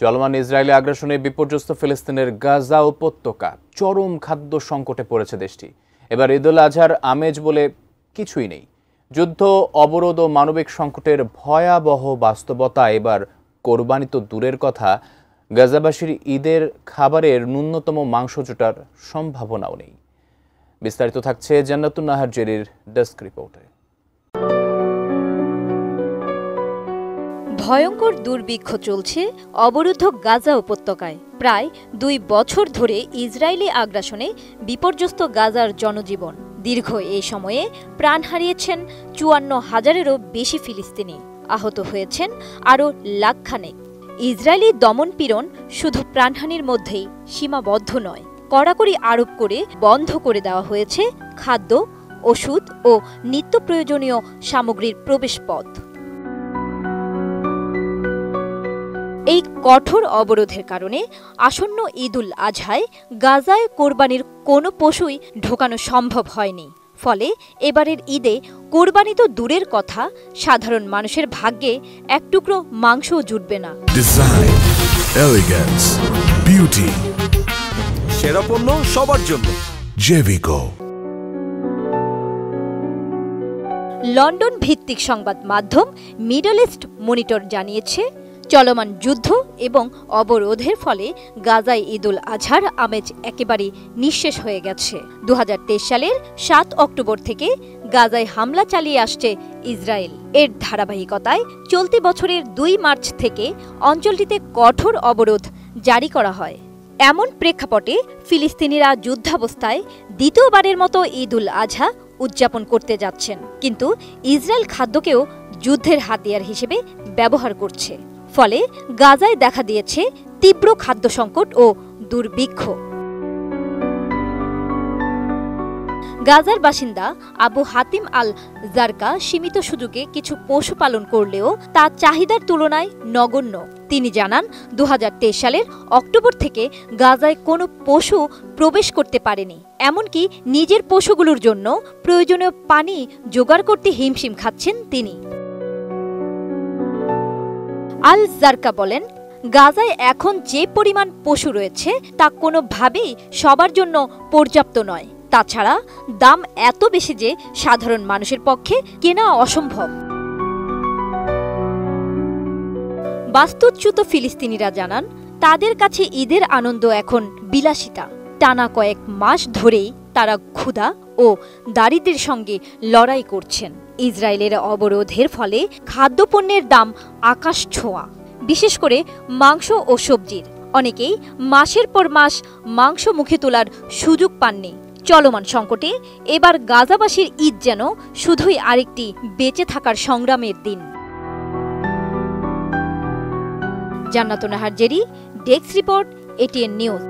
চলমান ইসরায়েলি আগ্রাসনে বিপর্যস্ত ফিলিস্তিনের গাজা উপত্যকা চরম খাদ্য সংকটে পড়েছে দেশটি। এবার ঈদুল আজহার আমেজ বলে কিছুই নেই। যুদ্ধ, অবরোধ ও মানবিক সংকটের ভয়াবহ বাস্তবতা। এবার কোরবানি তো দূরের কথা, গাজাবাসীর ঈদের খাবারের ন্যূনতম মাংস জোটার সম্ভাবনাও নেই। বিস্তারিত থাকছে জান্নাতুন নাহার জেরির ডেস্ক রিপোর্টে। ভয়ঙ্কর দুর্ভিক্ষ চলছে অবরুদ্ধ গাজা উপত্যকায়। প্রায় ২ বছর ধরে ইসরায়েলি আগ্রাসনে বিপর্যস্ত গাজার জনজীবন। দীর্ঘ এই সময়ে প্রাণ হারিয়েছেন ৫৪,০০০-এরও বেশি ফিলিস্তিনি, আহত হয়েছেন আরও লাখখানেক। ইসরায়েলি দমনপীড়ন শুধু প্রাণহানির মধ্যেই সীমাবদ্ধ নয়, কড়াকড়ি আরোপ করে বন্ধ করে দেওয়া হয়েছে খাদ্য, ওষুধ ও নিত্য প্রয়োজনীয় সামগ্রীর প্রবেশপথ। এই কঠোর অবরোধের কারণে আসন্ন ঈদুল আজহায় গাজায় কোরবানির কোনো পশুই ঢোকানো সম্ভব হয়নি। ফলে এবারের ঈদে কোরবানি তো দূরের কথা, সাধারণ মানুষের ভাগ্যে এক টুকরো মাংসও জুটবে না। ডিজাইন, এলিগেন্স, বিউটি, সেরা পণ্য সবার জন্য জেভিকো। লন্ডন ভিত্তিক সংবাদ মাধ্যম মিডল ইস্ট মনিটর জানিয়েছে, চলমান যুদ্ধ এবং অবরোধের ফলে গাজায় ঈদুল আজহার আমেজ একেবারেই নিঃশেষ হয়ে গেছে। ২০২৩ সালের ৭ অক্টোবর থেকে গাজায় হামলা চালিয়ে আসছে ইসরায়েল। এর ধারাবাহিকতায় চলতি বছরের ২ মার্চ থেকে অঞ্চলটিতে কঠোর অবরোধ জারি করা হয়। এমন প্রেক্ষাপটে ফিলিস্তিনিরা যুদ্ধাবস্থায় দ্বিতীয়বারের মতো ঈদুল আজহা উদযাপন করতে যাচ্ছেন, কিন্তু ইসরায়েল খাদ্যকেও যুদ্ধের হাতিয়ার হিসেবে ব্যবহার করছে। ফলে গাজায় দেখা দিয়েছে তীব্র খাদ্য সংকট ও দুর্ভিক্ষ। গাজার বাসিন্দা আবু হাতিম আল জারকা সীমিত সুযোগে কিছু পশু পালন করলেও তা চাহিদার তুলনায় নগণ্য। তিনি জানান, ২০২৩ সালের অক্টোবর থেকে গাজায় কোনো পশু প্রবেশ করতে পারেনি। এমনকি নিজের পশুগুলোর জন্য প্রয়োজনীয় পানি জোগাড় করতে হিমশিম খাচ্ছেন তিনি। আল জারকা বলেন, গাজায় এখন যে পরিমাণ পশু রয়েছে তা কোনোভাবেই সবার জন্য পর্যাপ্ত নয়। তাছাড়া দাম এত বেশি যে সাধারণ মানুষের পক্ষে কেনা অসম্ভব। বাস্তুচ্যুত ফিলিস্তিনিরা জানান, তাদের কাছে ঈদের আনন্দ এখন বিলাসিতা। টানা কয়েক মাস ধরেই তারা ক্ষুধা ও দারিদ্র্যের সঙ্গে লড়াই করছেন। ইসরায়েলের অবরোধের ফলে খাদ্যপণ্যের দাম আকাশ ছোঁয়া, বিশেষ করে মাংস ও সবজির। অনেকেই মাসের পর মাস মাংস মুখে তোলার সুযোগ পাননি। চলমান সংকটে এবার গাজাবাসীর ঈদ যেন শুধুই আরেকটি বেঁচে থাকার সংগ্রামের দিন। জান্নাতুন Nahar Jerry, desk report, ATN news.